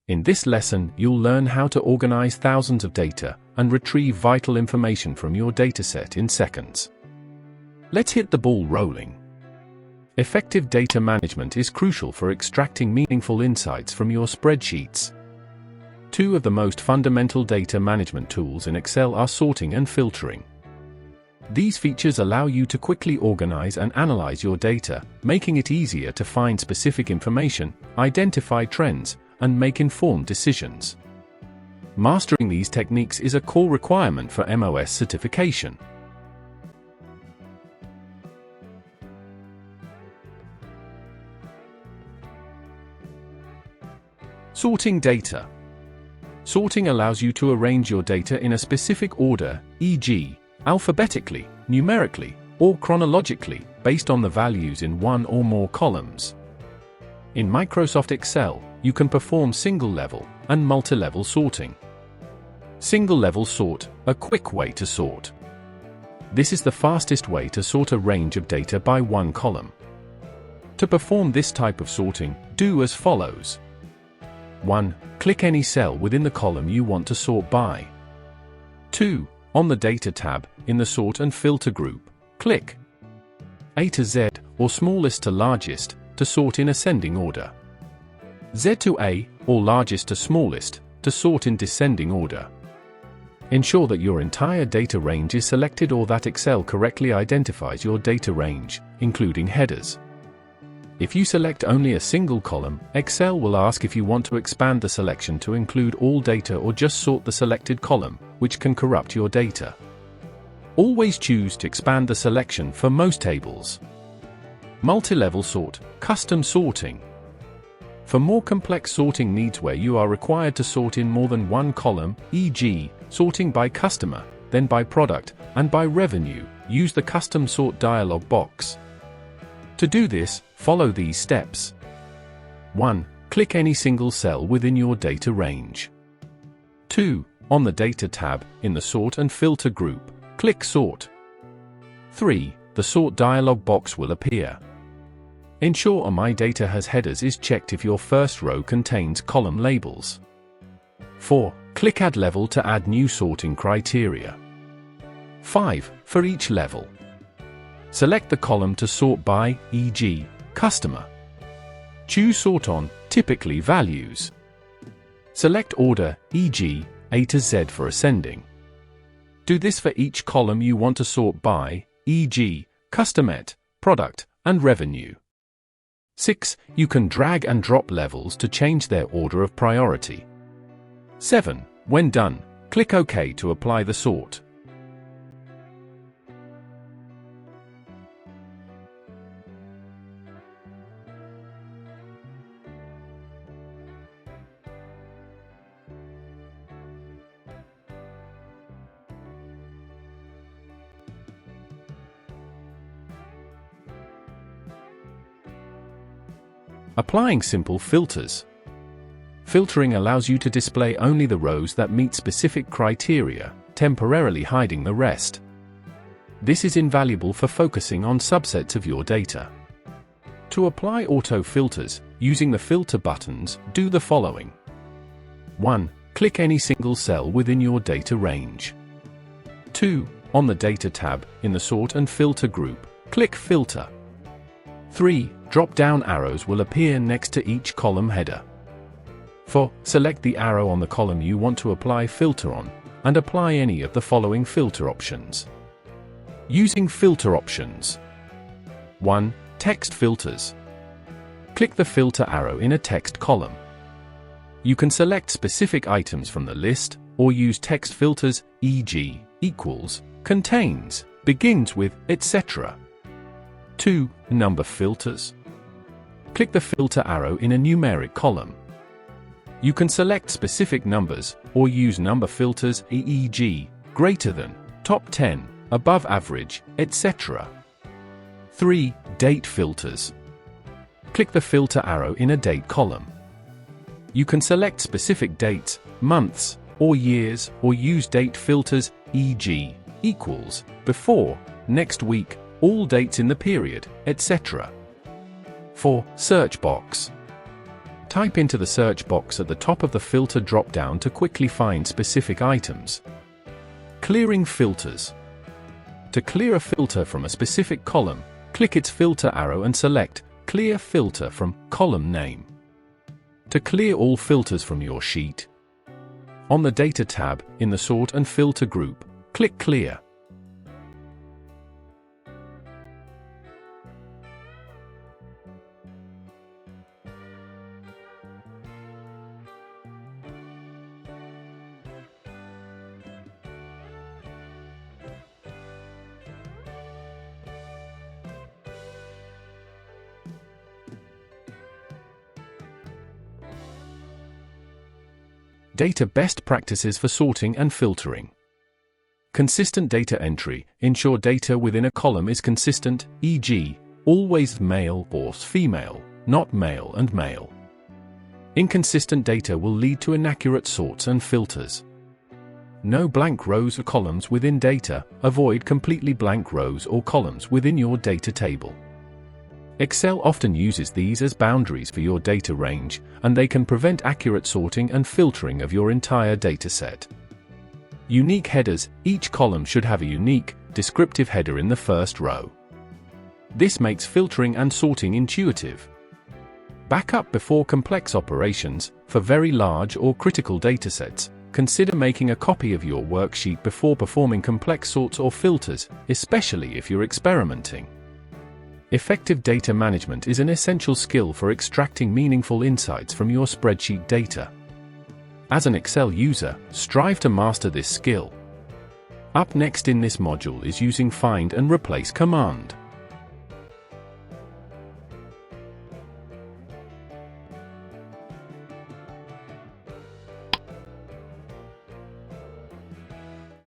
In this lesson, you'll learn how to organize thousands of data and retrieve vital information from your dataset in seconds. Let's hit the ball rolling. Effective data management is crucial for extracting meaningful insights from your spreadsheets. Two of the most fundamental data management tools in Excel are sorting and filtering. These features allow you to quickly organize and analyze your data, making it easier to find specific information, identify trends, and make informed decisions. Mastering these techniques is a core requirement for MOS certification. Sorting data. Sorting allows you to arrange your data in a specific order, e.g., alphabetically, numerically, or chronologically, based on the values in one or more columns. In Microsoft Excel, you can perform single-level and multi-level sorting. Single-level sort, a quick way to sort. This is the fastest way to sort a range of data by one column. To perform this type of sorting, do as follows. 1. Click any cell within the column you want to sort by. 2. On the Data tab, in the Sort and Filter group, click A to Z, or smallest to largest, to sort in ascending order. Z to A, or largest to smallest, to sort in descending order. Ensure that your entire data range is selected or that Excel correctly identifies your data range, including headers. If you select only a single column, Excel will ask if you want to expand the selection to include all data or just sort the selected column, which can corrupt your data. Always choose to expand the selection for most tables. Multi-level sort, custom sorting. For more complex sorting needs where you are required to sort in more than one column, e.g., sorting by customer, then by product, and by revenue, use the Custom Sort dialog box. To do this, follow these steps. 1. Click any single cell within your data range. 2. On the Data tab, in the Sort and Filter group, click Sort. 3. The Sort dialog box will appear. Ensure My Data has headers is checked if your first row contains column labels. 4. Click Add Level to add new sorting criteria. 5. For each level, select the column to sort by, e.g., customer. Choose Sort on, typically values. Select order, e.g., A to Z for ascending. Do this for each column you want to sort by, e.g., customer, product, and revenue. 6. You can drag and drop levels to change their order of priority. 7. When done, click OK to apply the sort. Applying simple filters. Filtering allows you to display only the rows that meet specific criteria, temporarily hiding the rest. This is invaluable for focusing on subsets of your data. To apply auto filters, using the filter buttons, do the following. 1. Click any single cell within your data range. 2. On the Data tab, in the Sort and Filter group, click Filter. 3. Drop-down arrows will appear next to each column header. 4. Select the arrow on the column you want to apply filter on, and apply any of the following filter options. Using filter options. 1. Text filters. Click the filter arrow in a text column. You can select specific items from the list, or use text filters, e.g., equals, contains, begins with, etc. 2. Number filters. Click the filter arrow in a numeric column. You can select specific numbers, or use number filters, e.g., greater than, top 10, above average, etc. 3. Date filters. Click the filter arrow in a date column. You can select specific dates, months, or years, or use date filters, e.g., equals, before, next week, all dates in the period, etc. 4. Search box. Type into the search box at the top of the filter drop-down to quickly find specific items. Clearing filters. To clear a filter from a specific column, click its filter arrow and select Clear Filter from Column Name. To clear all filters from your sheet, on the Data tab, in the Sort and Filter group, click Clear. Data best practices for sorting and filtering. Consistent data entry. Ensure data within a column is consistent, e.g., always male or female, not male and male. Inconsistent data will lead to inaccurate sorts and filters. No blank rows or columns within data. Avoid completely blank rows or columns within your data table. Excel often uses these as boundaries for your data range, and they can prevent accurate sorting and filtering of your entire dataset. Unique headers. Each column should have a unique, descriptive header in the first row. This makes filtering and sorting intuitive. Backup before complex operations. For very large or critical datasets, consider making a copy of your worksheet before performing complex sorts or filters, especially if you're experimenting. Effective data management is an essential skill for extracting meaningful insights from your spreadsheet data. As an Excel user, strive to master this skill. Up next in this module is using Find and Replace command.